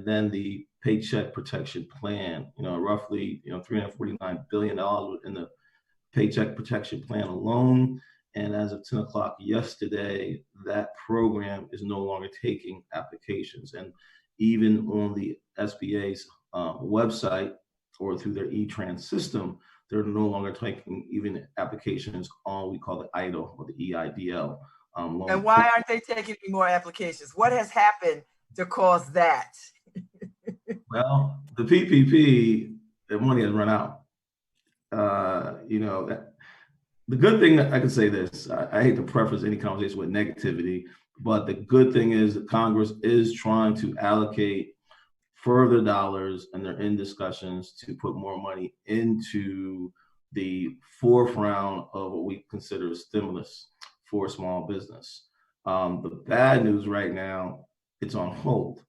and then the Paycheck Protection Plan, roughly, $349 billion in the Paycheck Protection Plan alone. And as of 10 o'clock yesterday, that program is no longer taking applications. And even on the SBA's website or through their e-trans system, they're no longer taking even applications on we call the EIDL or the EIDL. And why aren't they taking any more applications? What has happened to cause that? Well, the PPP, the money has run out. The good thing, I can say this, I hate to preface any conversation with negativity, but the good thing is that Congress is trying to allocate further dollars, and they're in discussions to put more money into the fourth round of what we consider a stimulus for small business. The bad news right now, it's on hold,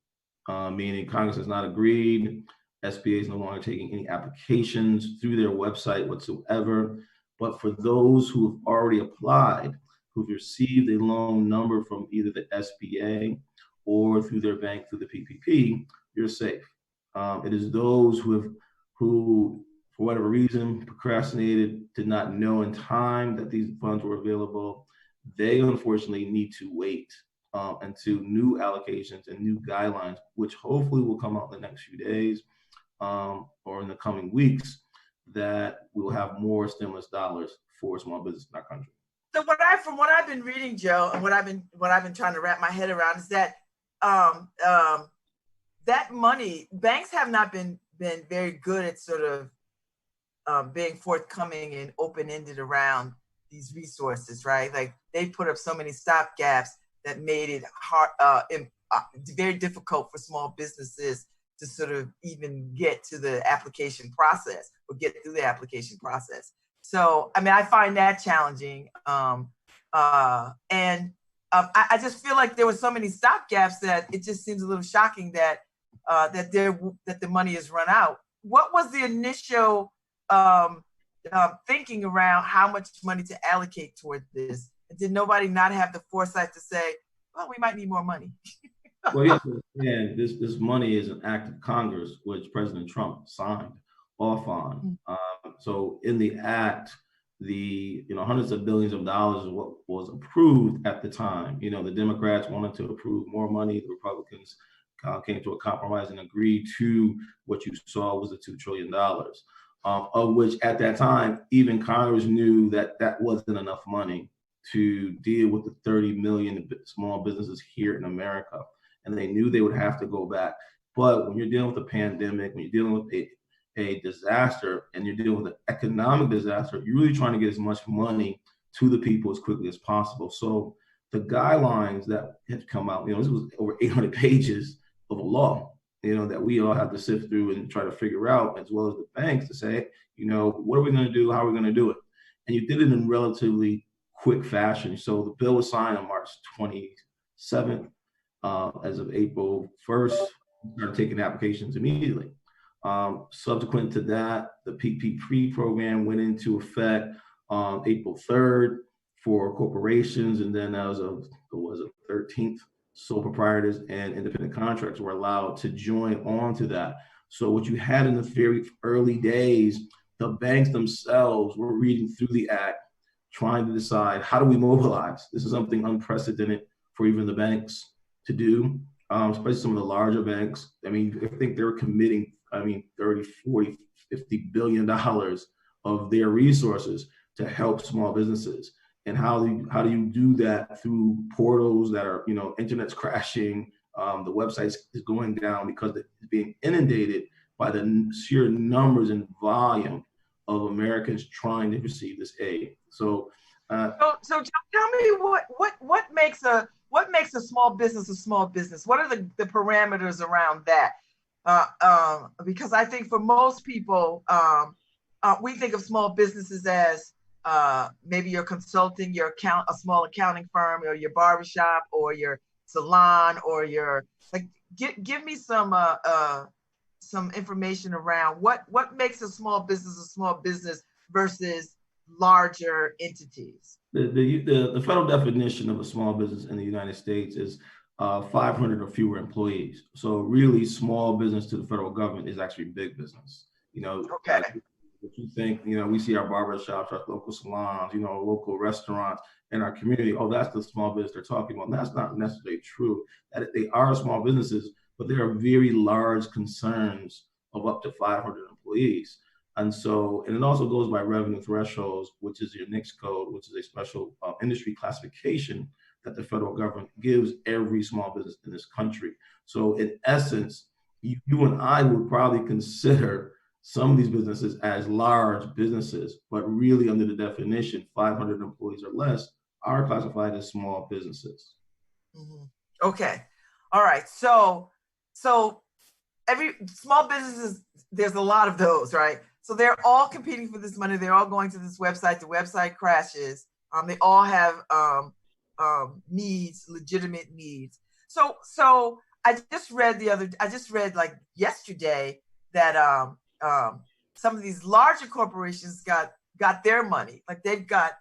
meaning Congress has not agreed. SBA is no longer taking any applications through their website whatsoever. But for those who have already applied, who've received a loan number from either the SBA or through their bank through the PPP, you're safe. It is those who, for whatever reason, procrastinated, did not know in time that these funds were available. They unfortunately need to wait until new allocations and new guidelines, which hopefully will come out in the next few days or in the coming weeks, that we'll have more stimulus dollars for small business in our country. So from what I've been reading, Joe, and what I've been trying to wrap my head around is that that money, banks have not been very good at sort of being forthcoming and open-ended around these resources, right? Like they put up so many stopgaps that made it hard, very difficult for small businesses to sort of even get to the application process or get through the application process. So, I mean, I find that challenging. I just feel like there were so many stopgaps that it just seems a little shocking that that the money has run out. What was the initial thinking around how much money to allocate toward this? Did nobody not have the foresight to say, well, we might need more money? Well, yes, and this money is an act of Congress, which President Trump signed off on. So in the act, the hundreds of billions of dollars is what was approved at the time. The Democrats wanted to approve more money. The Republicans came to a compromise and agreed to what you saw was the $2 trillion, of which at that time, even Congress knew that that wasn't enough money to deal with the 30 million small businesses here in America. And they knew they would have to go back. But when you're dealing with a pandemic, when you're dealing with a disaster, and you're dealing with an economic disaster, you're really trying to get as much money to the people as quickly as possible. So the guidelines that had come out, this was over 800 pages of a law, that we all have to sift through and try to figure out, as well as the banks, to say, what are we going to do? How are we going to do it? And you did it in relatively quick fashion. So the bill was signed on March 27th. As of April 1st, we started taking applications immediately. Subsequent to that, the PPP program went into effect on April 3rd for corporations, and then as of the 13th, sole proprietors and independent contractors were allowed to join on to that. So what you had in the very early days, the banks themselves were reading through the act, trying to decide, how do we mobilize? This is something unprecedented for even the banks to do, especially some of the larger banks. I mean, I think they're committing, 30, 40, $50 billion of their resources to help small businesses. And how do you do that through portals that are, internet's crashing, the website is going down because it's being inundated by the sheer numbers and volume of Americans trying to receive this aid. So tell me what makes a small business a small business? What are the parameters around that? Because I think for most people, we think of small businesses as maybe your consulting, a small accounting firm, or your barbershop, or your salon, or your give me some information around what makes a small business versus larger entities. The federal definition of a small business in the United States is 500 or fewer employees. So really, small business to the federal government is actually big business. Okay. If you think, we see our barber shops, our local salons, local restaurants in our community. Oh, that's the small business they're talking about. And that's not necessarily true. That they are small businesses, but there are very large concerns of up to 500 employees. And it also goes by revenue thresholds, which is your NICS code, which is a special industry classification that the federal government gives every small business in this country. So in essence, you and I would probably consider some of these businesses as large businesses, but really under the definition, 500 employees or less are classified as small businesses. Mm-hmm. Okay. All right. So every small businesses, there's a lot of those, right? So they're all competing for this money. They're all going to this website. The website crashes. They all have needs, legitimate needs. So I just read like yesterday that some of these larger corporations got their money. Like they've got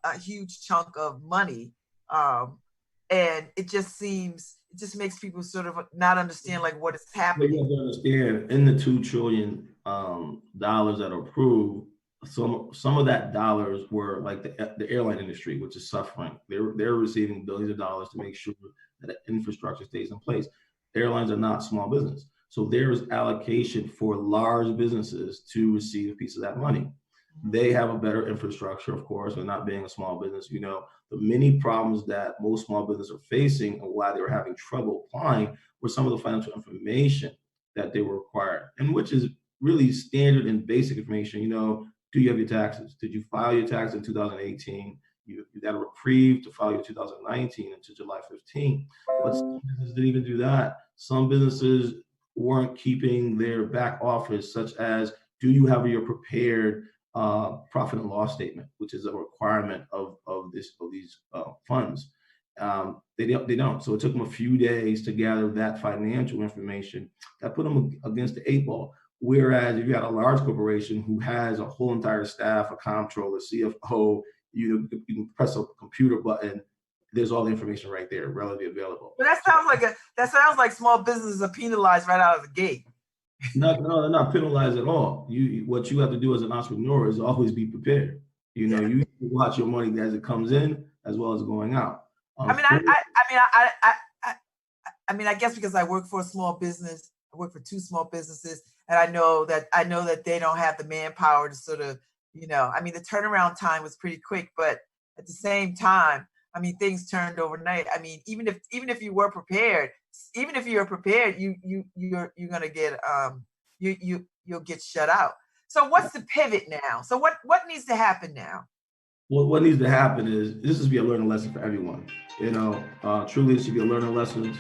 a huge chunk of money, and it just makes people sort of not understand like what is happening. You have to understand, in the $2 trillion that are approved, some of that dollars were like the airline industry, which is suffering. They're receiving billions of dollars to make sure that infrastructure stays in place. Airlines are not small business, so there's allocation for large businesses to receive a piece of that money. They have a better infrastructure, of course, and not being a small business. The many problems that most small businesses are facing and why they were having trouble applying were some of the financial information that they were required, and which is really standard and basic information. Do you have your taxes? Did you file your taxes in 2018? You got a reprieve to file your 2019 until July 15th. But some businesses didn't even do that. Some businesses weren't keeping their back office, such as, do you have your prepared profit and loss statement, which is a requirement of these funds. They don't. So it took them a few days to gather that financial information that put them against the 8 ball. Whereas if you got a large corporation who has a whole entire staff, a comptroller, CFO, you can press a computer button. There's all the information right there, readily available. But that sounds like small businesses are penalized right out of the gate. No, they're not penalized at all. What you have to do as an entrepreneur is always be prepared. You watch your money as it comes in as well as going out. I guess because I work for a small business, I work for 2 small businesses, and I know that they don't have the manpower to sort of, the turnaround time was pretty quick, but at the same time, things turned overnight. Even if you were prepared, you're gonna get you'll get shut out. So what's the pivot now? So what needs to happen now? Well, what needs to happen is this should be a learning lesson for everyone. Truly, it should be a learning lesson.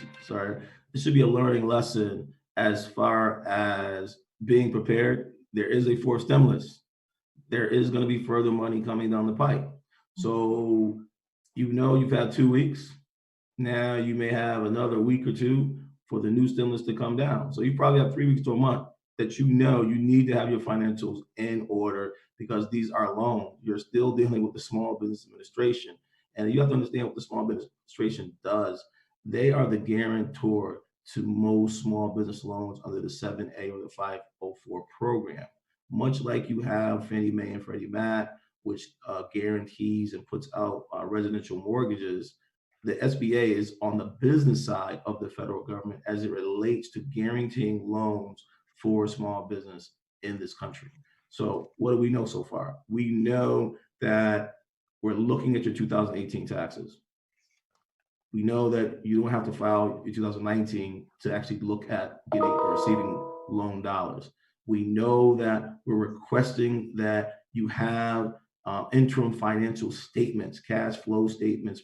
It should be a learning lesson as far as being prepared. There is a fourth stimulus. There is going to be further money coming down the pipe. So, you've had 2 weeks. Now you may have another week or 2 for the new stimulus to come down. So you probably have 3 weeks to a month that you need to have your financials in order, because these are loans. You're still dealing with the Small Business Administration. And you have to understand what the Small Business Administration does. They are the guarantor to most small business loans under the 7A or the 504 program. Much like you have Fannie Mae and Freddie Mac, which guarantees and puts out residential mortgages, the SBA is on the business side of the federal government as it relates to guaranteeing loans for small business in this country. So what do we know so far? We know that we're looking at your 2018 taxes. We know that you don't have to file your 2019 to actually look at getting or receiving loan dollars. We know that we're requesting that you have interim financial statements, cash flow statements,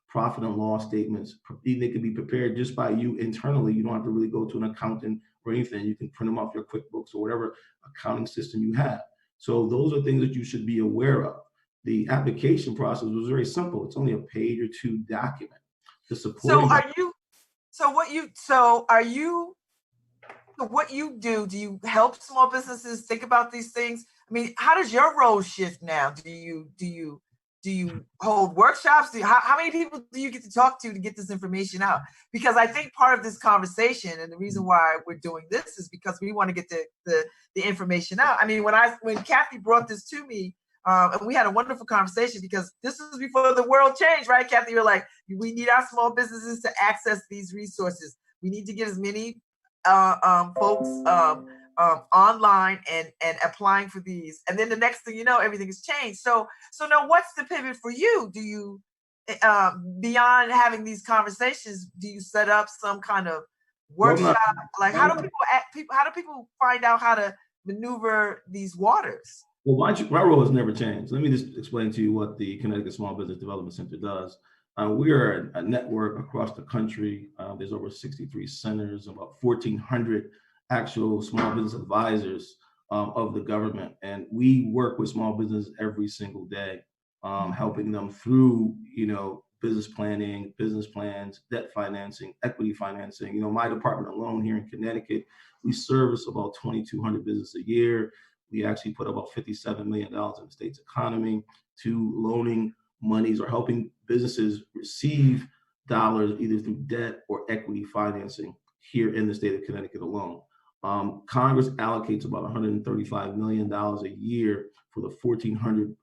profit and loss statements. They can be prepared just by you internally. You don't have to really go to an accountant or anything. You can print them off your QuickBooks or whatever accounting system you have. So those are things that you should be aware of. The application process was very simple. It's only a page or 2 document. What do you help small businesses think about these things? How does your role shift now? Do Do you hold workshops? How many people do you get to talk to get this information out? Because I think part of this conversation and the reason why we're doing this is because we want to get the information out. I mean, when Cathy brought this to me, and we had a wonderful conversation because this was before the world changed, right, Cathy? You're like, we need our small businesses to access these resources. We need to get as many folks online and applying for these. And then the next thing you know, everything has changed. So now what's the pivot for you? Do you, beyond having these conversations, do you set up some kind of workshop? Like how do people find out how to maneuver these waters? Well, my role has never changed. Let me just explain to you what the Connecticut Small Business Development Center does. We are a network across the country. There's over 63 centers, about 1,400 actual small business advisors of the government. And we work with small business every single day, helping them through, business planning, business plans, debt financing, equity financing. My department alone here in Connecticut, we service about 2,200 businesses a year. We actually put about $57 million in the state's economy to loaning monies or helping businesses receive dollars either through debt or equity financing here in the state of Connecticut alone. Congress allocates about $135 million a year for the 1,400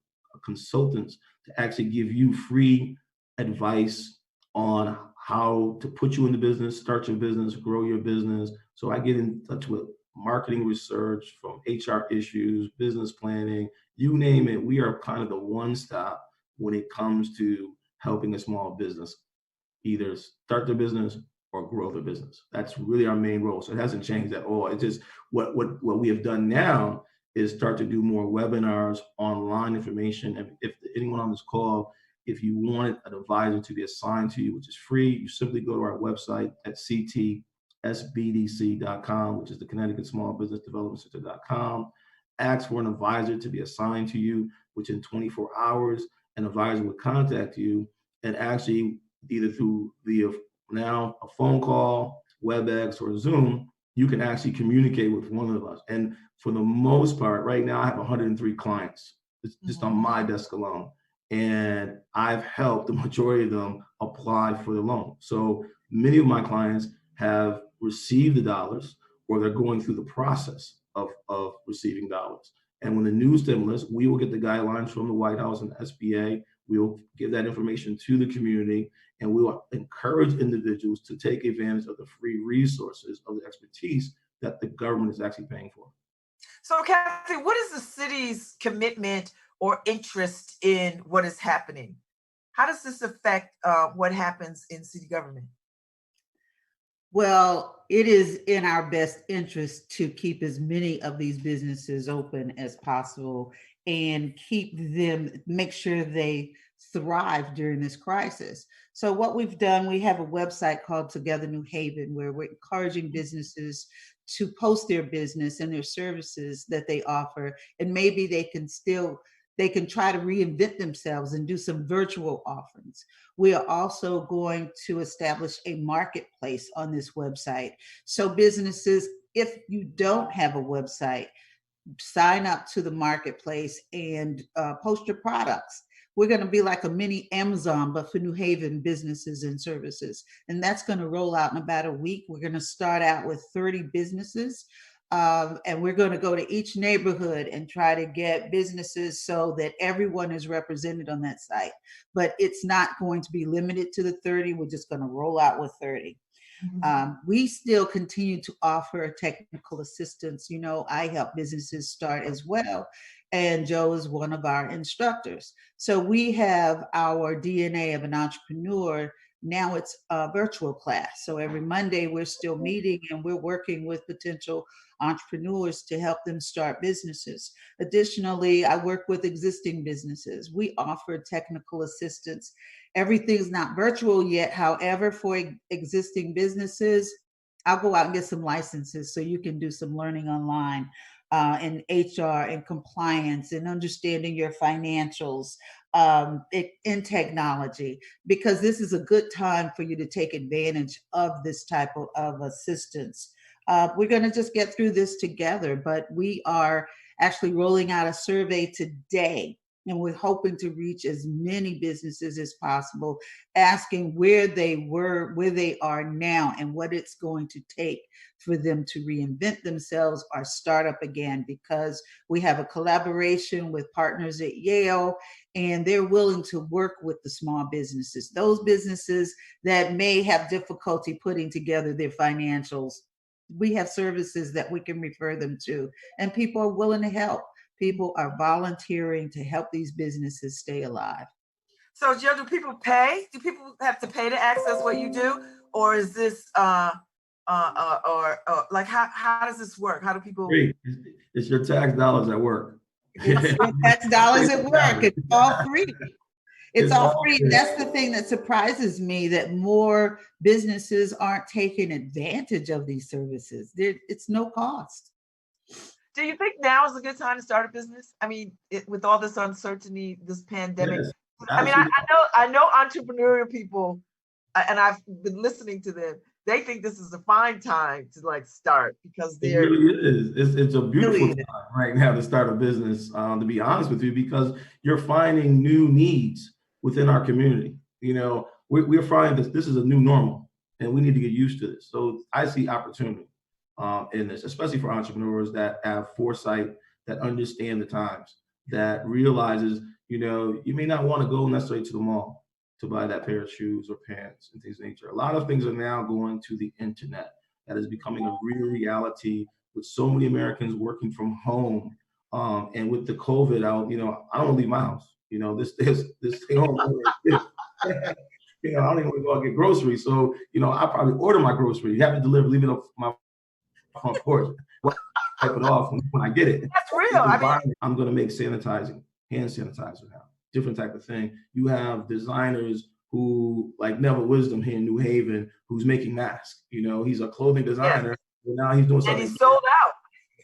consultants to actually give you free advice on how to put you in the business, start your business, grow your business. So I get in touch with marketing research, from HR issues, business planning, you name it. We are kind of the one stop when it comes to helping a small business either start their business or grow their business. That's really our main role. So it hasn't changed at all. It's just what we have done now is start to do more webinars, online information. If anyone on this call, if you want an advisor to be assigned to you, which is free, you simply go to our website at ctsbdc.com, which is the Connecticut Small Business Development Center.com. Ask for an advisor to be assigned to you, which in 24 hours, an advisor will contact you and actually either via now a phone call, WebEx, or Zoom, you can actually communicate with one of us. And for the most part, right now I have 103 clients just on my desk alone. And I've helped the majority of them apply for the loan. So many of my clients have received the dollars or they're going through the process of receiving dollars. And when the new stimulus, we will get the guidelines from the White House and the SBA. We will give that information to the community, and we will encourage individuals to take advantage of the free resources of the expertise that the government is actually paying for. So, Cathy, what is the city's commitment or interest in what is happening? How does this affect what happens in city government? Well, it is in our best interest to keep as many of these businesses open as possible and make sure they thrive during this crisis. So what we've done, we have a website called Together New Haven, where we're encouraging businesses to post their business and their services that they offer, and maybe they can try to reinvent themselves and do some virtual offerings. We are also going to establish a marketplace on this website. So businesses, if you don't have a website, sign up to the marketplace and post your products. We're going to be like a mini Amazon, but for New Haven businesses and services. And that's going to roll out in about a week. We're going to start out with 30 businesses. And we're going to go to each neighborhood and try to get businesses so that everyone is represented on that site. But it's not going to be limited to the 30. We're just going to roll out with 30. We still continue to offer technical assistance. I help businesses start as well. And Joe is one of our instructors. So we have our DNA of an entrepreneur. Now it's a virtual class. So every Monday we're still meeting and we're working with potential entrepreneurs to help them start businesses. Additionally, I work with existing businesses. We offer technical assistance. Everything's not virtual yet. However, for existing businesses, I'll go out and get some licenses so you can do some learning online in HR and compliance and understanding your financials in technology, because this is a good time for you to take advantage of this type of assistance. We're going to just get through this together, but we are actually rolling out a survey today And we're hoping to reach as many businesses as possible, asking where they were, where they are now, and what it's going to take for them to reinvent themselves or start up again, because we have a collaboration with partners at Yale, and they're willing to work with the small businesses, those businesses that may have difficulty putting together their financials. We have services that we can refer them to, and people are willing to help. People are volunteering to help these businesses stay alive. So, Jill, do people pay? Do people have to pay to access what you do, or is this like how does this work? How do people? Great. It's your tax dollars at work. It's your tax dollars at work. It's all free. It's all free. That's the thing that surprises me, that more businesses aren't taking advantage of these services. It's no cost. Do you think now is a good time to start a business? I mean, with all this uncertainty, this pandemic. Yes, I mean, I know entrepreneurial people, and I've been listening to them. They think this is a fine time to like start, because they're. It really is. It's a beautiful time right now to start a business. To be honest with you, because you're finding new needs within our community. You know, we're finding this is a new normal, and we need to get used to this. So I see opportunity in this, especially for entrepreneurs that have foresight, that understand the times, that realizes, you know, you may not want to go necessarily to the mall to buy that pair of shoes or pants and things of nature. A lot of things are now going to the internet. That is becoming a real reality with so many Americans working from home. And with the COVID out, you know, I don't leave my house. You know, this stay home. You know, I don't even want to go out and get groceries. So, you know, I probably order my groceries, have it delivered, leave it up my front porch, wipe it off when I get it. That's real. I'm going to make sanitizing, hand sanitizer now, different type of thing. You have designers who, like Neville Wisdom here in New Haven, who's making masks. You know, he's a clothing designer. And now he's doing something. And he's sold out.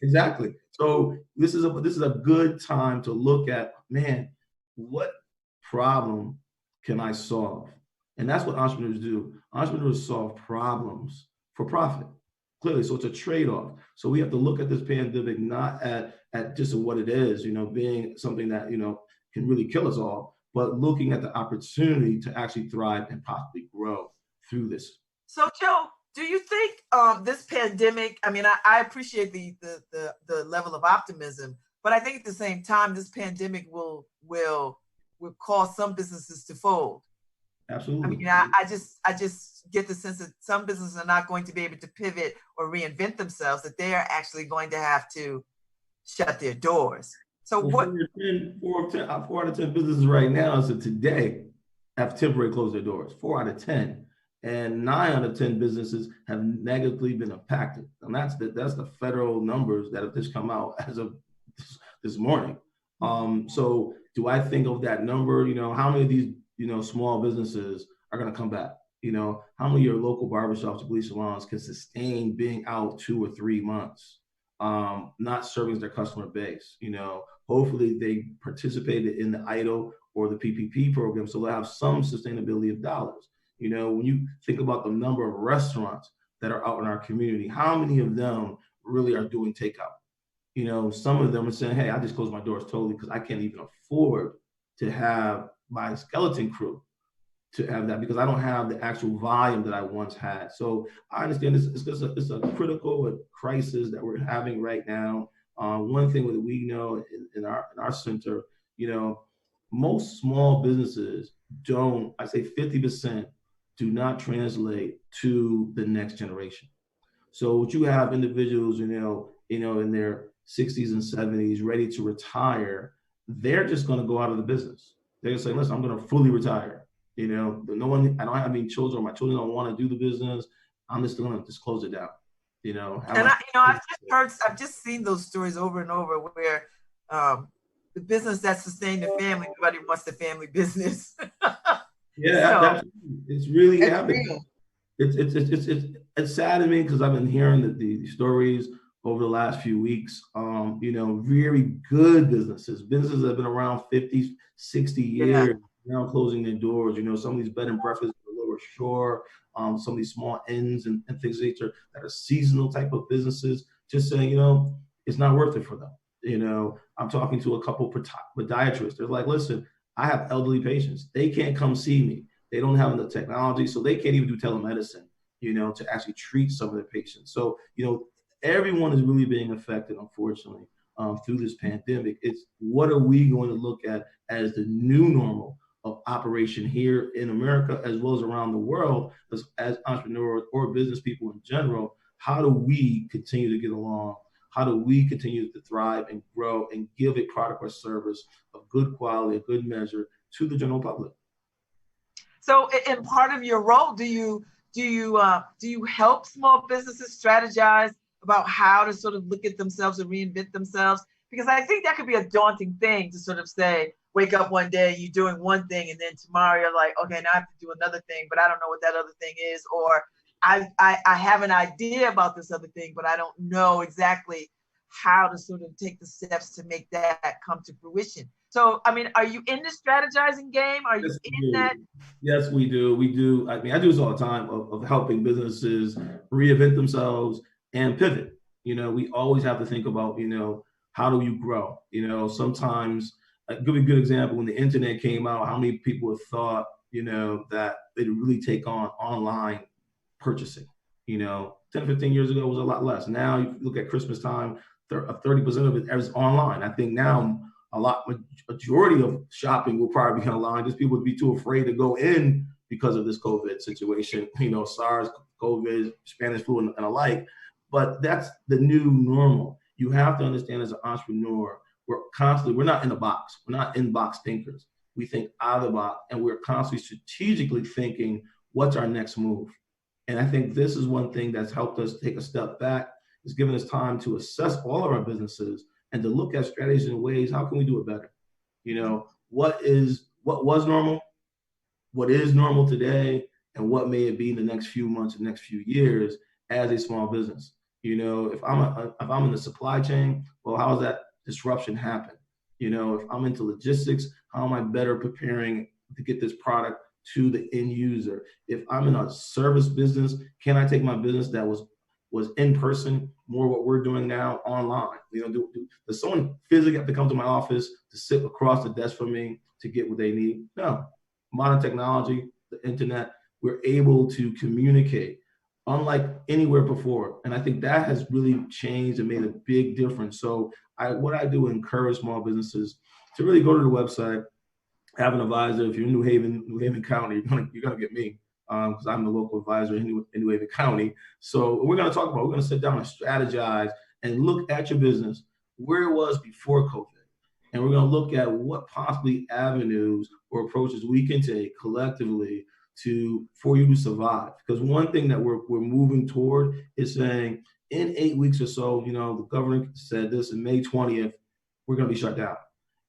Exactly. So this is a good time to look at, man, what problem can I solve? And that's what entrepreneurs do. Entrepreneurs solve problems for profit. Clearly, so it's a trade-off. So we have to look at this pandemic not at just what it is, you know, being something that, you know, can really kill us all, but looking at the opportunity to actually thrive and possibly grow through this. So, Joe, do you think this pandemic? I mean, I appreciate the level of optimism, but I think at the same time, this pandemic will cause some businesses to fold. Absolutely. I mean, I just get the sense that some businesses are not going to be able to pivot or reinvent themselves, that they are actually going to have to shut their doors. So what? 4 out of 10 businesses right now, so today, have temporarily closed their doors. 4 out of 10. And 9 out of 10 businesses have negatively been impacted. And that's the federal numbers that have just come out as of this morning. So do I think of that number? You know, how many of these, you know, small businesses are going to come back? You know, how many of your local barbershops, police salons can sustain being out 2 or 3 months, not serving their customer base? You know, hopefully they participated in the EIDL or the PPP program, so they'll have some sustainability of dollars. You know, when you think about the number of restaurants that are out in our community, how many of them really are doing takeout? You know, some of them are saying, hey, I just closed my doors totally because I can't even afford to have my skeleton crew to have that, because I don't have the actual volume that I once had. So I understand it's a critical crisis that we're having right now. One thing that we know in our center, you know, most small businesses don't, I say 50% do not translate to the next generation. So what you have individuals, you know, in their 60s and 70s ready to retire, they're just going to go out of the business. They're going to say, listen, I'm going to fully retire. You know, I don't have any children. My children don't want to do the business. I'm just going to just close it down. You know, I've just seen those stories over and over where the business that sustained the family, everybody wants the family business. Yeah, so, it's really happening. It's sad to me because I've been hearing the stories over the last few weeks. You know, very good businesses that have been around 50, 60 years, now closing their doors. You know, some of these bed and breakfasts on the lower shore, some of these small inns and things that are seasonal type of businesses, just saying, you know, it's not worth it for them. I'm talking to a couple podiatrists. They're like, listen, I have elderly patients. They can't come see me. They don't have the technology, so they can't even do telemedicine, to actually treat some of their patients. So, everyone is really being affected, unfortunately, through this pandemic. It's what are we going to look at as the new normal of operation here in America, as well as around the world, as entrepreneurs or business people in general? How do we continue to get along? How do we continue to thrive and grow and give a product or service of good quality, a good measure to the general public? So, in part of your role, do you help small businesses strategize about how to sort of look at themselves and reinvent themselves? Because I think that could be a daunting thing to sort of say, wake up one day, you're doing one thing, and then tomorrow you're like, okay, now I have to do another thing, but I don't know what that other thing is, or I have an idea about this other thing, but I don't know exactly how to sort of take the steps to make that come to fruition. So, I mean, are you in the strategizing game? Are you in that? Yes, we do. We do. I mean, I do this all the time of helping businesses reinvent themselves and pivot. We always have to think about, how do you grow? Sometimes a good example, when the internet came out, how many people thought, that it'd really take on online purchasing? 10, 15 years ago was a lot less. Now you look at Christmas time, 30% of it is online. I think now majority of shopping will probably be online. Just people would be too afraid to go in because of this COVID situation, SARS, COVID, Spanish flu, and alike. But that's the new normal. You have to understand, as an entrepreneur, we're not in a box. We're not in box thinkers. We think out of the box, and we're constantly strategically thinking, what's our next move? And I think this is one thing that's helped us take a step back. It's given us time to assess all of our businesses and to look at strategies and ways, how can we do it better? What was normal, what is normal today, and what may it be in the next few months and next few years as a small business. If I'm in the supply chain, well, how does that disruption happen? If I'm into logistics, how am I better preparing to get this product to the end user? If I'm in a service business, can I take my business that was in person, more what we're doing now, online? Does someone physically have to come to my office to sit across the desk from me to get what they need? No. Modern technology, the internet, we're able to communicate unlike anywhere before. And I think that has really changed and made a big difference. So what I do encourage small businesses to really go to the website, have an advisor. If you're in New Haven County, you're gonna get me, because I'm the local advisor in New Haven County. So we're going to sit down and strategize and look at your business, where it was before COVID. And we're going to look at what possibly avenues or approaches we can take collectively for you to survive. Because one thing that we're moving toward is saying, in 8 weeks or so, the governor said this, in May 20th, we're going to be shut down.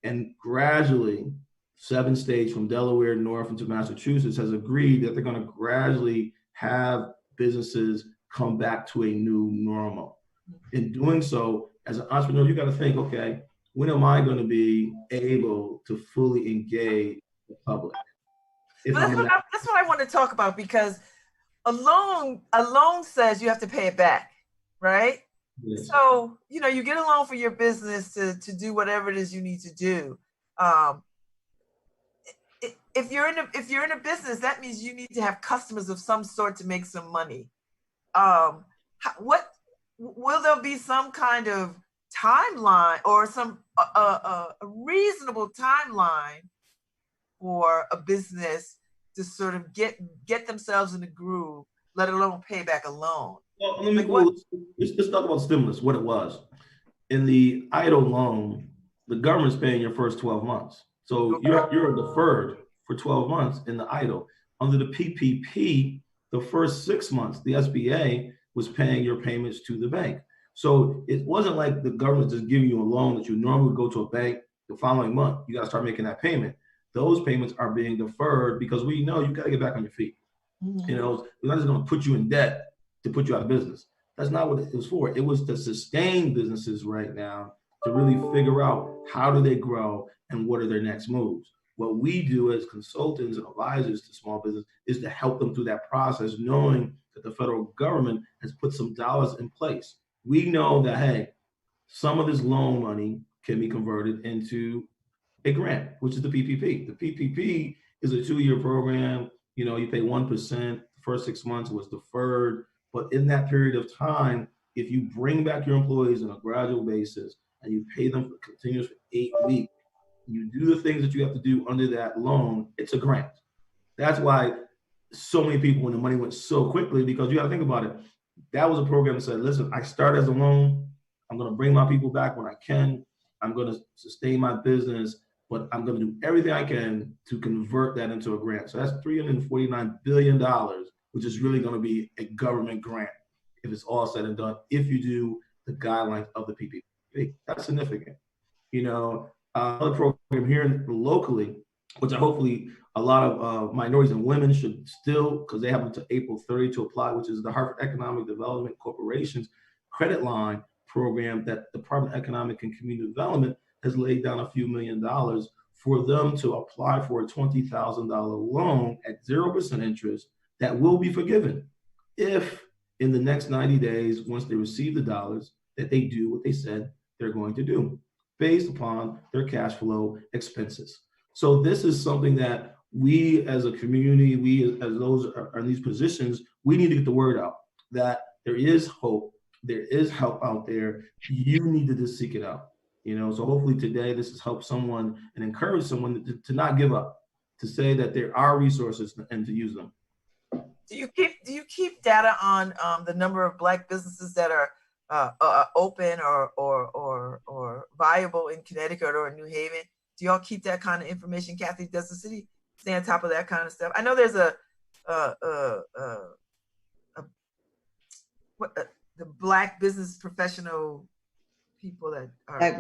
And gradually, 7 states from Delaware north into Massachusetts has agreed that they're going to gradually have businesses come back to a new normal. In doing so, as an entrepreneur, you got to think, okay, when am I going to be able to fully engage the public? That's what I want to talk about, because a loan says you have to pay it back, right? Yes. So, you get a loan for your business to do whatever it is you need to do. If you're in a business, that means you need to have customers of some sort to make some money. What will there be some kind of timeline or some a reasonable timeline for a business to sort of get themselves in the groove, let alone pay back a loan? Well, let's talk about stimulus, what it was. In the idle loan, the government's paying your first 12 months. So you're deferred for 12 months in the idle. Under the PPP, the first 6 months, the SBA was paying your payments to the bank. So it wasn't like the government just giving you a loan that you normally would go to a bank the following month. You got to start making that payment. Those payments are being deferred because we know you got to get back on your feet. Mm-hmm. We're not just going to put you in debt to put you out of business. That's not what it was for. It was to sustain businesses right now, to really figure out how do they grow and what are their next moves. What we do as consultants and advisors to small business is to help them through that process, knowing that the federal government has put some dollars in place. We know that, hey, some of this loan money can be converted into a grant, which is the PPP. The PPP is a 2-year program. You know, you pay 1%. The first 6 months was deferred, but in that period of time, if you bring back your employees on a gradual basis and you pay them for continuous for 8 weeks, you do the things that you have to do under that loan, it's a grant. That's why so many people, when the money went so quickly, because you got to think about it, that was a program that said, listen, I start as a loan. I'm going to bring my people back when I can. I'm going to sustain my business, but I'm going to do everything I can to convert that into a grant. So that's $349 billion, which is really going to be a government grant if it's all said and done, if you do the guidelines of the PPP. That's significant. You know, another program here locally, which I hopefully a lot of minorities and women should still, because they have until April 30 to apply, which is the Harvard Economic Development Corporation's credit line program that the Department of Economic and Community Development has laid down a few $1,000,000 for them to apply for a $20,000 loan at 0% interest that will be forgiven if in the next 90 days, once they receive the dollars, that they do what they said they're going to do based upon their cash flow expenses. So this is something that we as a community, we as those are in these positions, we need to get the word out that there is hope, there is help out there. You need to just seek it out. You know, so hopefully today this has helped someone and encourage someone to not give up, to say that there are resources and to use them. Do you keep data on the number of Black businesses that are open or viable in Connecticut or in New Haven? Do y'all keep that kind of information, Cathy? Does the city stay on top of that kind of stuff? I know there's the Black business professional people that are.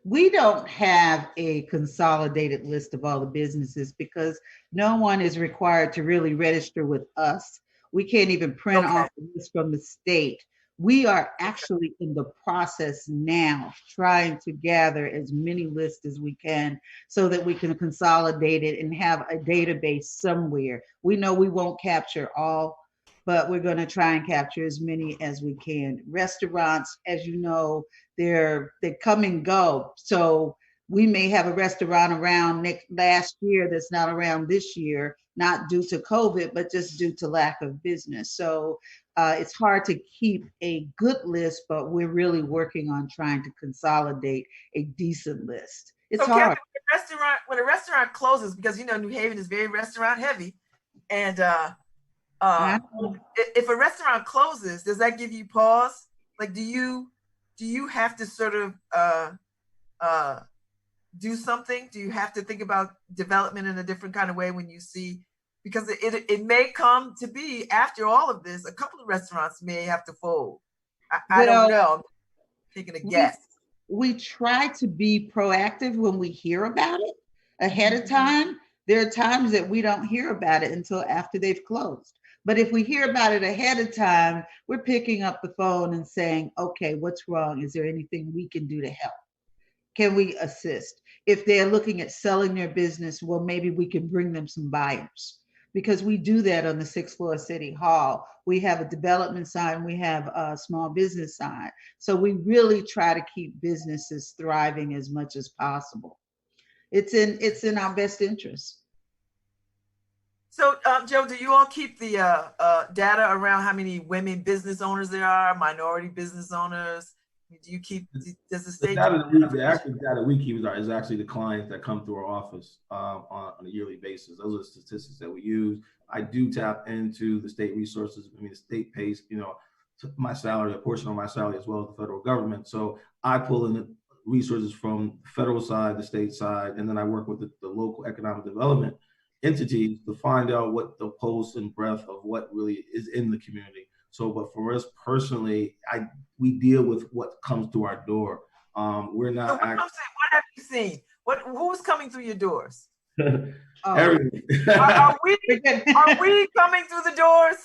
We don't have a consolidated list of all the businesses because no one is required to really register with us. We can't even print off the list from the state. We are actually in the process now trying to gather as many lists as we can so that we can consolidate it and have a database somewhere. We know we won't capture all, but we're going to try and capture as many as we can. Restaurants, as you know, they come and go. So we may have a restaurant around last year that's not around this year, not due to COVID, but just due to lack of business. So it's hard to keep a good list, but we're really working on trying to consolidate a decent list. It's hard. Kathy, when a restaurant closes, because you know New Haven is very restaurant heavy, and if a restaurant closes, does that give you pause? Like, do you have to sort of do something? Do you have to think about development in a different kind of way when you see? Because it may come to be, after all of this, a couple of restaurants may have to fold. I don't know. I'm taking a guess. We try to be proactive when we hear about it ahead of time. There are times that we don't hear about it until after they've closed. But if we hear about it ahead of time, we're picking up the phone and saying, okay, what's wrong? Is there anything we can do to help? Can we assist? If they're looking at selling their business, well, maybe we can bring them some buyers. Because we do that on the 6th floor of City Hall. We have a development side and we have a small business side. So we really try to keep businesses thriving as much as possible. It's in our best interest. So, Joe, do you all keep the data around how many women business owners there are, minority business owners? Do you keep, does the state? The actual data we keep is actually the clients that come through our office on a yearly basis. Those are the statistics that we use. I do tap into the state resources. I mean, the state pays, you know, my salary, a portion of my salary, as well as the federal government. So I pull in the resources from the federal side, the state side, and then I work with the local economic development entities to find out what the pulse and breadth of what really is in the community. So, but for us personally, we deal with what comes through our door. We're not. So what have you seen? Who's coming through your doors? Everything. Are we coming through the doors?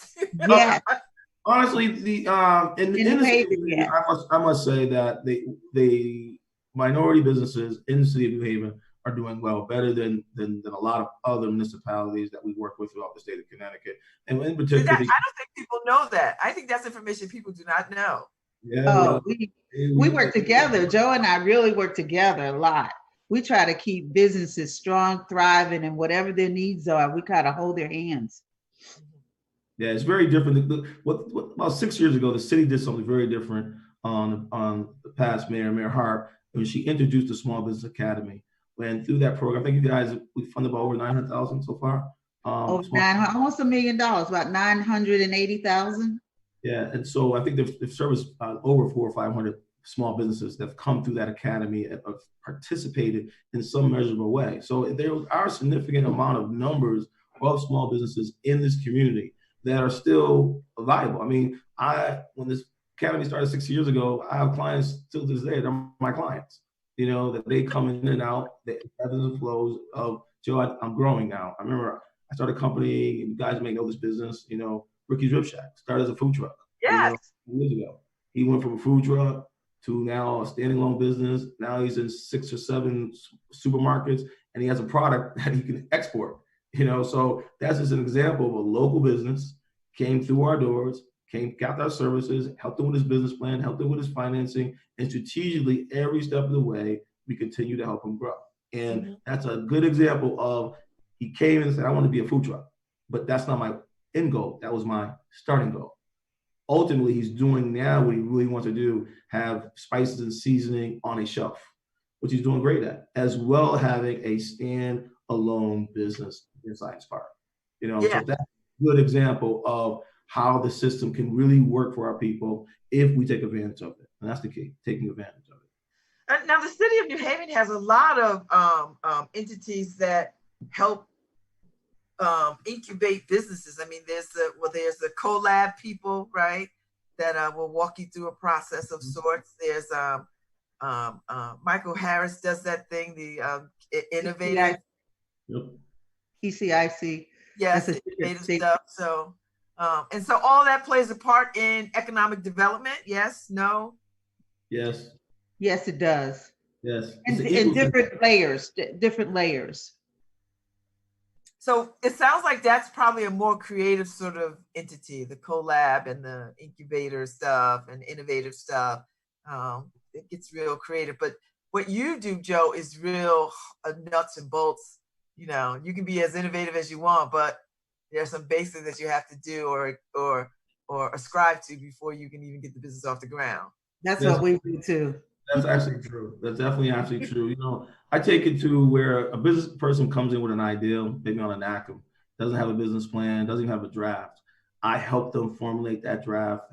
Yeah. Honestly, in the industry, I must say that the minority businesses in the city of New Haven are doing well, better than a lot of other municipalities that we work with throughout the state of Connecticut. And in particular, I don't think people know that. I think that's information people do not know. Yeah, Oh, well, we work together. Joe and I really work together a lot. We try to keep businesses strong, thriving, and whatever their needs are, we kind of hold their hands. yeah, it's very different. About 6 years ago, the city did something very different on the past Mayor Hart, when she introduced the Small Business Academy. And through that program, I think you guys, we funded about over 900,000 so far. Over 900, almost $1 million, about 980,000. Yeah, and so I think they've serviced over 400 or 500 small businesses that have come through that academy and have participated in some measurable way. So there are a significant amount of numbers of small businesses in this community that are still viable. I mean, when this academy started 6 years ago, I have clients still to this day. They're my clients. You know, that they come in and out, the ebbs and flows of, Joe, I'm growing now. I remember I started a company, and you guys may know this business, you know, Ricky's Rib Shack started as a food truck. Yes. Years ago. He went from a food truck to now a standing alone business. Now he's in 6 or 7 supermarkets, and he has a product that he can export. You know, so that's just an example of a local business came through our doors, got our services, helped him with his business plan, helped him with his financing, and strategically every step of the way, we continue to help him grow. And that's a good example of, he came in and said, I want to be a food truck, but that's not my end goal. That was my starting goal. Ultimately, he's doing now what he really wants to do, have spices and seasoning on a shelf, which he's doing great at, as well as having a stand-alone business in Science Park. You know, so that's a good example of how the system can really work for our people if we take advantage of it. And that's the key, taking advantage of it. Now, the city of New Haven has a lot of entities that help incubate businesses. I mean, there's the collab people, right? That will walk you through a process of sorts. There's Michael Harris does that thing, the innovative. ECIC. Yes, innovative stuff. So, and so all that plays a part in economic development. Yes, no? Yes. Yes, it does. Yes. And different layers. So it sounds like that's probably a more creative sort of entity, the collab and the incubator stuff and innovative stuff. It gets real creative. But what you do, Joe, is real nuts and bolts. You know, you can be as innovative as you want, but there's some basics that you have to do or ascribe to before you can even get the business off the ground. That's what we do too. That's actually true. That's definitely actually true. You know, I take it to where a business person comes in with an idea, maybe on a NACM, doesn't have a business plan, doesn't have a draft. I help them formulate that draft,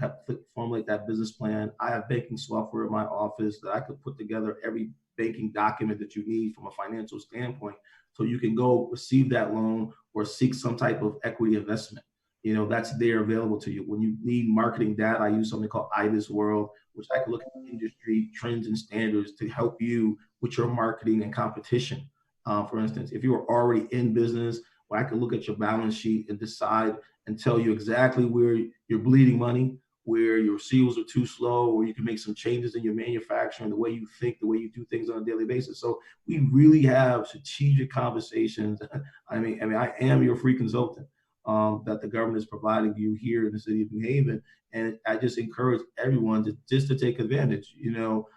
formulate that business plan. I have banking software in my office that I could put together every banking document that you need from a financial standpoint, so you can go receive that loan or seek some type of equity investment. You know, that's there available to you. When you need marketing data, I use something called IBIS World, which I can look at industry trends and standards to help you with your marketing and competition. For instance, if you are already in business, well, I can look at your balance sheet and decide and tell you exactly where you're bleeding money, where your receivables are too slow, or you can make some changes in your manufacturing, the way you think, the way you do things on a daily basis. So we really have strategic conversations. I mean, I am your free consultant. That the government is providing you here in the city of New Haven. And I just encourage everyone to take advantage. You know,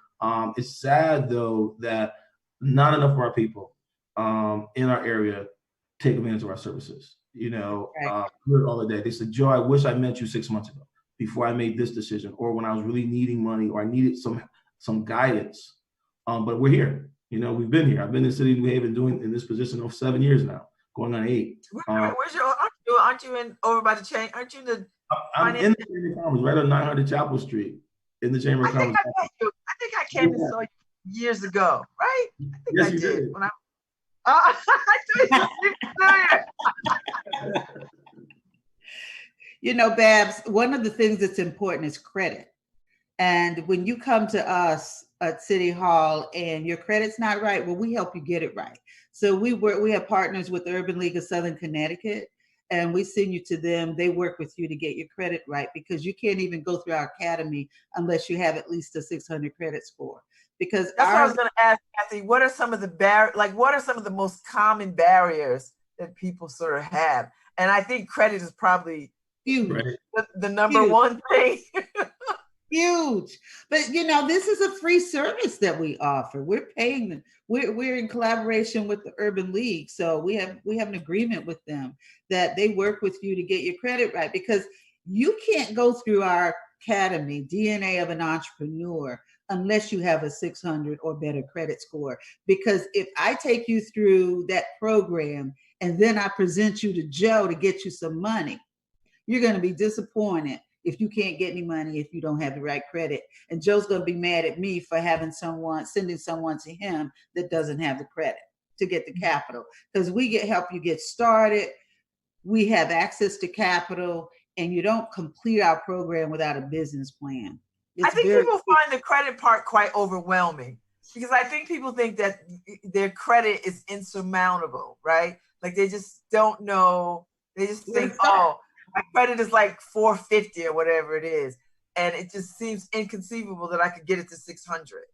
it's sad though that not enough of our people in our area take advantage of our services. You know, hear it all the day. They said, Joe, I wish I met you 6 months ago before I made this decision, or when I was really needing money, or I needed some guidance. But we're here. You know, we've been here. I've been in the city of New Haven doing in this position over 7 years now, going on 8. Where's your? Aren't you in over by the chain? Aren't you in the? I'm in the Chamber of Commerce, right on 900 Chapel Street, in the Chamber of Commerce. I think I came and saw you years ago, right? I think yes, I you did. When I You know, Babz, one of the things that's important is credit. And when you come to us at City Hall and your credit's not right, well, we help you get it right. So we have partners with the Urban League of Southern Connecticut, and we send you to them. They work with you to get your credit right, because you can't even go through our academy unless you have at least a 600 credit score. Because that's what I was going to ask, Cathy. What are some of the what are some of the most common barriers that people sort of have? And I think credit is probably huge. The number one thing. huge. But you know, this is a free service that we offer. We're paying them. We're in collaboration with the Urban League, so we have an agreement with them that they work with you to get your credit right, because you can't go through our academy, DNA of an Entrepreneur, unless you have a 600 or better credit score. Because if I take you through that program and then I present you to Joe to get you some money, you're going to be disappointed if you can't get any money if you don't have the right credit. And Joe's going to be mad at me for sending someone to him that doesn't have the credit to get the capital. Because we help you get started. We have access to capital, and you don't complete our program without a business plan. I think people find the credit part quite overwhelming, because I think people think that their credit is insurmountable, right? Like they just don't know. They just think, oh, my credit is like 450 or whatever it is. And it just seems inconceivable that I could get it to 600.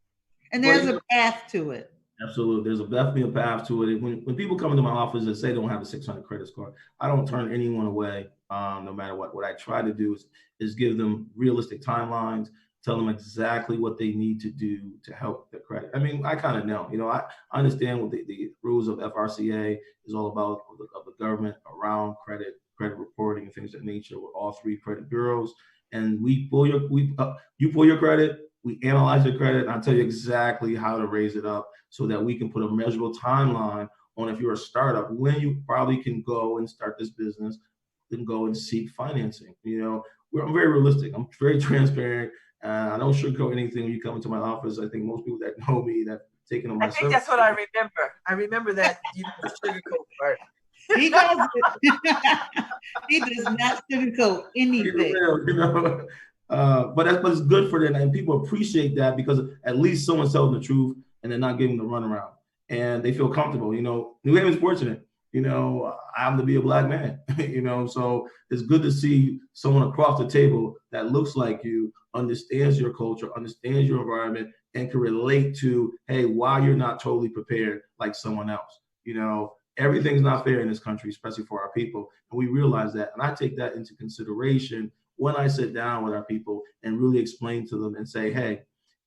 And there's a path to it. Absolutely. There's definitely a path to it. When people come into my office and say they don't have a 600 credit score, I don't turn anyone away, no matter what. What I try to do is give them realistic timelines, tell them exactly what they need to do to help their credit. I mean, I kind of know, I understand what the rules of FRCA is all about, of the government around credit reporting and things of that nature with all three credit bureaus. And you pull your credit, we analyze your credit, and I'll tell you exactly how to raise it up so that we can put a measurable timeline on, if you're a startup, when you probably can go and start this business, then go and seek financing. I'm very realistic. I'm very transparent. I don't sugarcoat anything when you come into my office. I think most people that know me, that taken on my service. I think that's what I remember. I remember that the sugarcoat part. He does He does not sugarcoat anything. But it's good for them, and people appreciate that, because at least someone's telling the truth and they're not giving the runaround, and they feel comfortable. New Haven's fortunate. I happen to be a Black man. So it's good to see someone across the table that looks like you, understands your culture, understands your environment, and can relate to, hey, why you're not totally prepared like someone else. Everything's not fair in this country, especially for our people. And we realize that. And I take that into consideration when I sit down with our people and really explain to them and say, hey,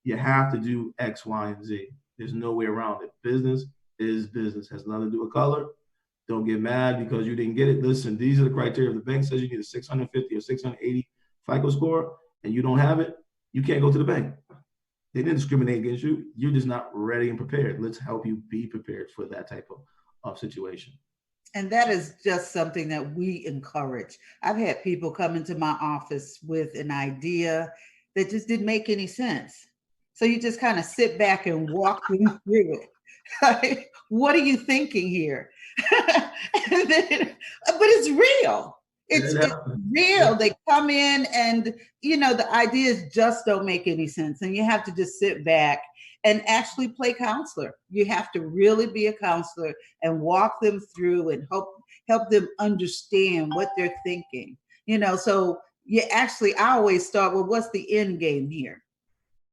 you have to do X, Y, and Z. There's no way around it. Business is business. Has nothing to do with color. Don't get mad because you didn't get it. Listen, these are the criteria. If the bank says you need a 650 or 680 FICO score and you don't have it, you can't go to the bank. They didn't discriminate against you. You're just not ready and prepared. Let's help you be prepared for that type of situation. And that is just something that we encourage. I've had people come into my office with an idea that just didn't make any sense. So you just kind of sit back and walk them through it. What are you thinking here? But it's real. It's real. They come in and, the ideas just don't make any sense. And you have to just sit back and actually play counselor. You have to really be a counselor and walk them through and help them understand what they're thinking. So I always start with, what's the end game here?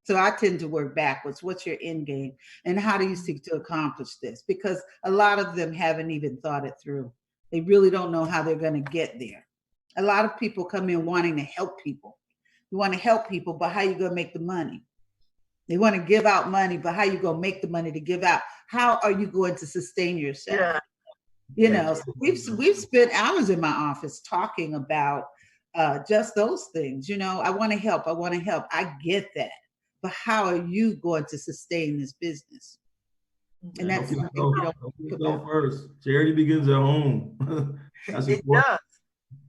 So I tend to work backwards. What's your end game? And how do you seek to accomplish this? Because a lot of them haven't even thought it through. They really don't know how they're going to get there. A lot of people come in wanting to help people. You want to help people, but how are you going to make the money? They want to give out money, but how are you going to make the money to give out? How are you going to sustain yourself? Yeah. So we've spent hours in my office talking about just those things. I want to help. I get that. But how are you going to sustain this business? And that's something we don't think about. First, charity begins at home. That's it important. does.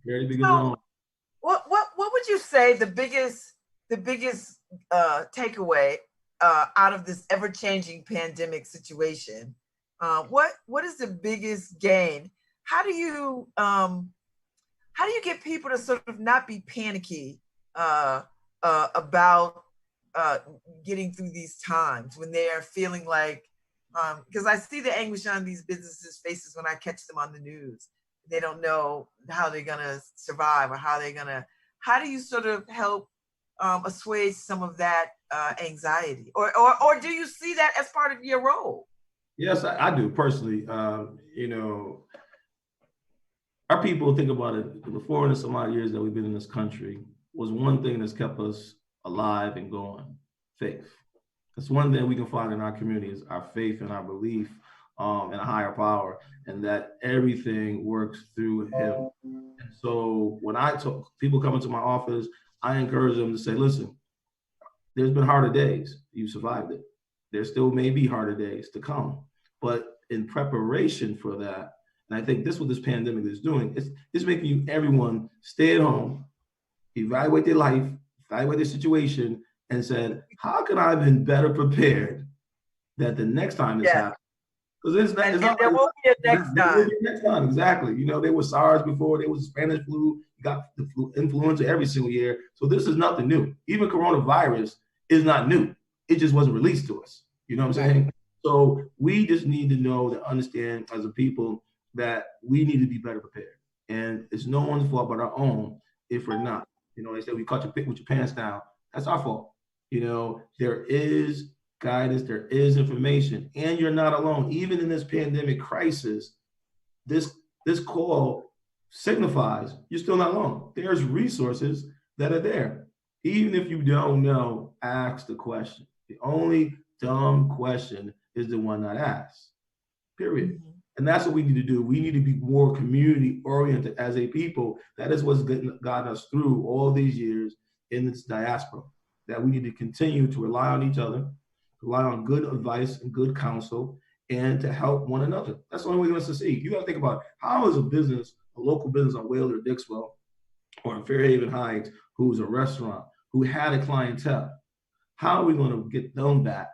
Charity begins at home. What would you say the biggest takeaway out of this ever-changing pandemic situation? What is the biggest gain? How do you get people to sort of not be panicky about getting through these times when they are feeling like, because I see the anguish on these businesses' faces when I catch them on the news. They don't know how they're gonna survive or how do you sort of help assuage some of that anxiety, or do you see that as part of your role? Yes, I do personally. Our people think about it. The 400 some odd years that we've been in this country was one thing that's kept us alive and going. Faith. That's one thing we can find in our community is our faith and our belief in a higher power, and that everything works through Him. And so when I talk, people come into my office, I encourage them to say, listen, there's been harder days. You survived it. There still may be harder days to come. But in preparation for that, and I think this is what this pandemic is doing, it's making you everyone stay at home, evaluate their life, evaluate their situation, and said, how can I have been better prepared that the next time this happens? Because it's not there will be a next time. There will be a next time, exactly. You know, there was SARS before, there was Spanish flu, you got the influenza every single year. So this is nothing new. Even coronavirus is not new. It just wasn't released to us. You know what I'm saying? So we just need to know to understand as a people that we need to be better prepared. And it's no one's fault but our own if we're not. You know, they say we caught you with your pants down. That's our fault. You know, there is guidance, there is information, and you're not alone. Even in this pandemic crisis, this call signifies you're still not alone. There's resources that are there. Even if you don't know, ask the question. The only dumb question is the one not asked, period. Mm-hmm. And that's what we need to do. We need to be more community oriented as a people. That is what's gotten us through all these years in this diaspora, that we need to continue to rely on each other, rely on good advice and good counsel, and to help one another. That's the only way we're going to succeed. You got to think about how is a business, a local business on Whale or Dixwell or in Fairhaven Heights, who's a restaurant, who had a clientele, how are we going to get them back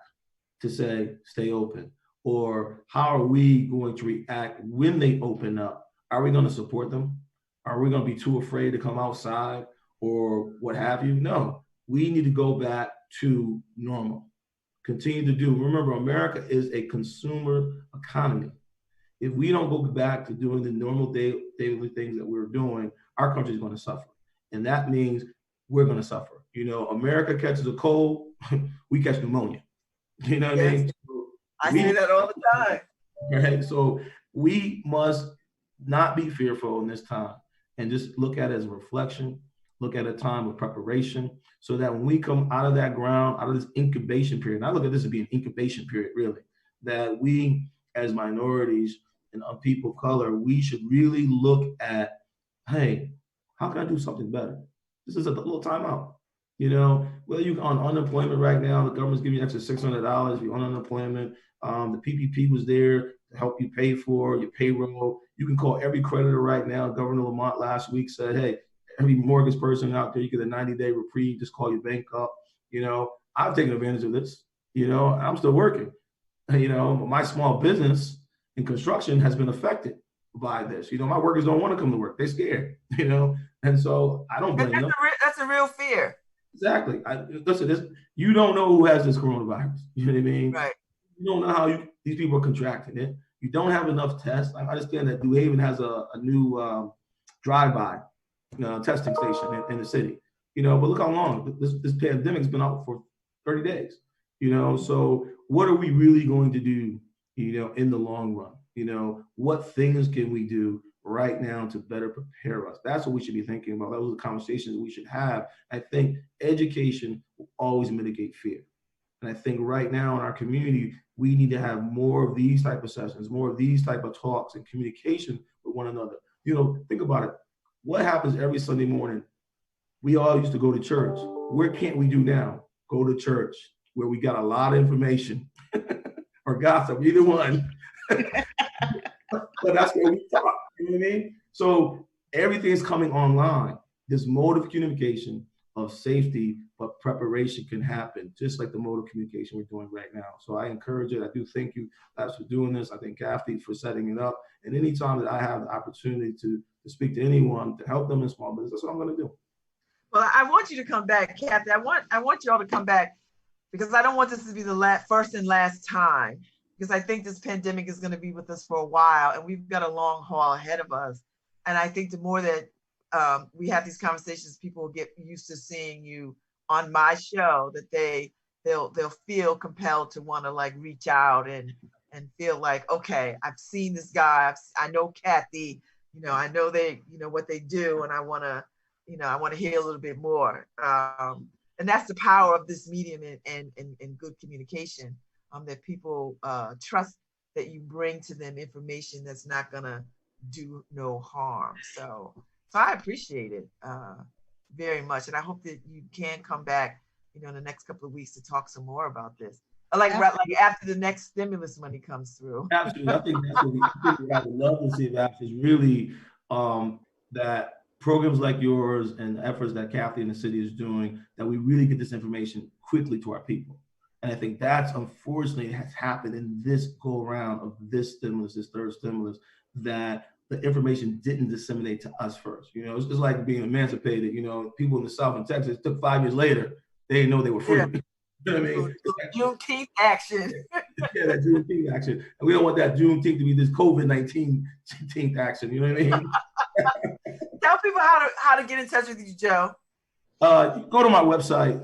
to say, stay open? Or how are we going to react when they open up? Are we going to support them? Are we going to be too afraid to come outside or what have you? No, we need to go back to normal. Continue to do. Remember, America is a consumer economy. If we don't go back to doing the normal daily things that we're doing, our country is going to suffer. And that means we're going to suffer. You know, America catches a cold, we catch pneumonia. You know what I mean? I say that all the time. Right. So we must not be fearful in this time and just look at it as a reflection, look at a time of preparation, so that when we come out of that ground, out of this incubation period, and I look at this as being an incubation period, really, that we as minorities and people of color, we should really look at, hey, how can I do something better? This is a little time out. You know, whether you're on unemployment right now, the government's giving you extra $600. You're on unemployment. The PPP was there to help you pay for your payroll. You can call every creditor right now. Governor Lamont last week said, hey, every mortgage person out there, you get a 90-day reprieve. Just call your bank up. You know, I've taken advantage of this. You know, I'm still working. You know, my small business in construction has been affected by this. You know, my workers don't want to come to work. They're scared, you know, and so I don't blame them. That's a real fear. Exactly. Listen, you don't know who has this coronavirus. You know what I mean? Right. You don't know how these people are contracting it. You don't have enough tests. I understand that New Haven has a new drive-by testing station in the city. You know, but look how long this pandemic's been out for 30 days. You know, so what are we really going to do, you know, in the long run? You know, what things can we do right now to better prepare us? That's what we should be thinking about. Those are the conversations we should have. I think education will always mitigate fear. And I think right now in our community, we need to have more of these type of sessions, more of these type of talks and communication with one another. You know, think about it. What happens every Sunday morning? We all used to go to church. Where can't we do now? Go to church, where we got a lot of information or gossip, either one. But that's where we talk, you know what I mean? So everything is coming online. This mode of communication of safety, but preparation can happen, just like the mode of communication we're doing right now. So I encourage it. I do thank you, Babz, for doing this. I thank Cathy for setting it up. And anytime that I have the opportunity to speak to anyone, to help them in small business, that's what I'm going to do. Well, I want you to come back, Cathy. I want you all to come back, because I don't want this to be the first and last time, because I think this pandemic is going to be with us for a while, and we've got a long haul ahead of us. And I think the more that we have these conversations, people will get used to seeing you on my show, that they'll feel compelled to want to like reach out and feel like, okay, I've seen this guy, I know Cathy, you know, I know they, you know, what they do, and I want to hear a little bit more. and that's the power of this medium and good communication, that people trust that you bring to them information that's not gonna do no harm. So I appreciate it very much, and I hope that you can come back, in the next couple of weeks to talk some more about this. Like after the next stimulus money comes through. Absolutely, I think that's what I would love to see. Babz, is really that programs like yours and efforts that Cathy and the city is doing, that we really get this information quickly to our people. And I think that's unfortunately has happened in this go around of this stimulus, this third stimulus, that the information didn't disseminate to us first. It's just like being emancipated. People in the South and Texas, took 5 years later, they didn't know they were free. Yeah. You know what I mean? Juneteenth action. Yeah, that Juneteenth action. And we don't want that Juneteenth to be this COVID-19 action. You know what I mean? Tell people how to get in touch with you, Joe. Go to my website,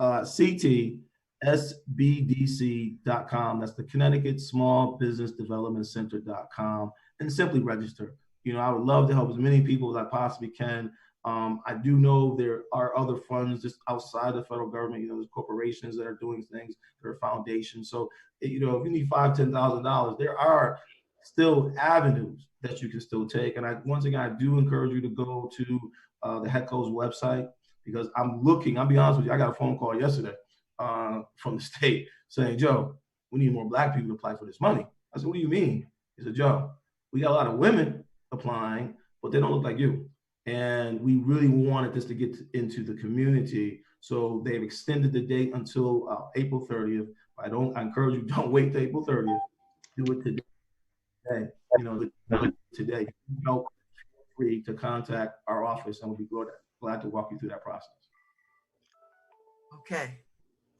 ctsbdc.com. That's the Connecticut Small Business Development Center.com, and simply register. I would love to help as many people as I possibly can. I do know there are other funds just outside the federal government. There's corporations that are doing things. There are foundations. So, if you need $5,000, $10,000, there are still avenues that you can still take. And once again, I do encourage you to go to the HECO's website, because I'll be honest with you, I got a phone call yesterday from the state saying, Joe, we need more Black people to apply for this money. I said, what do you mean? He said, Joe, we got a lot of women applying, but they don't look like you. And we really wanted this to get into the community. So they've extended the date until April 30th. I encourage you, don't wait till April 30th. Do it today. Today. Feel free to contact our office, and we'll be glad to walk you through that process. Okay.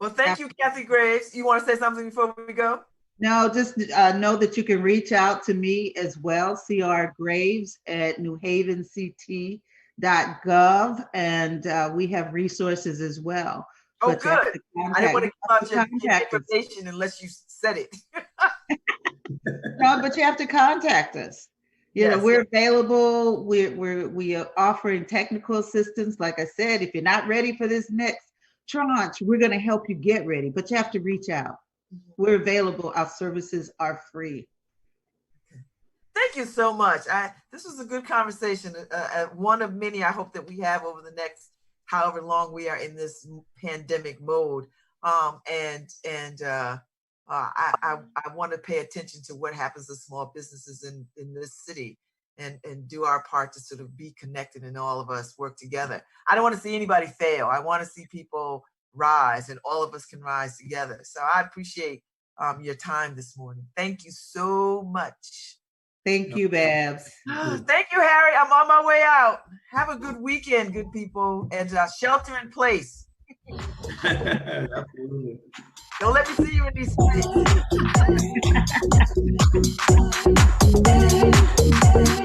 Well, thank you, Cathy Graves. You want to say something before we go? No, just know that you can reach out to me as well, CR Graves at newhavenct.gov, and we have resources as well. Oh, but good. I didn't want to give out your information unless you said it. No, but you have to contact us. We're available. We are offering technical assistance. Like I said, if you're not ready for this next tranche, we're going to help you get ready, but you have to reach out. We're available. Our services are free. Thank you so much. This was a good conversation. One of many I hope that we have over the next however long we are in this pandemic mode. I want to pay attention to what happens to small businesses in this city, and do our part to sort of be connected and all of us work together. I don't want to see anybody fail. I want to see people rise, and all of us can rise together. So I appreciate your time this morning. Thank you so much. Thank you, Babz. Thank you, Harry. I'm on my way out. Have a good weekend, good people, and shelter in place. Absolutely. Don't let me see you in these streets.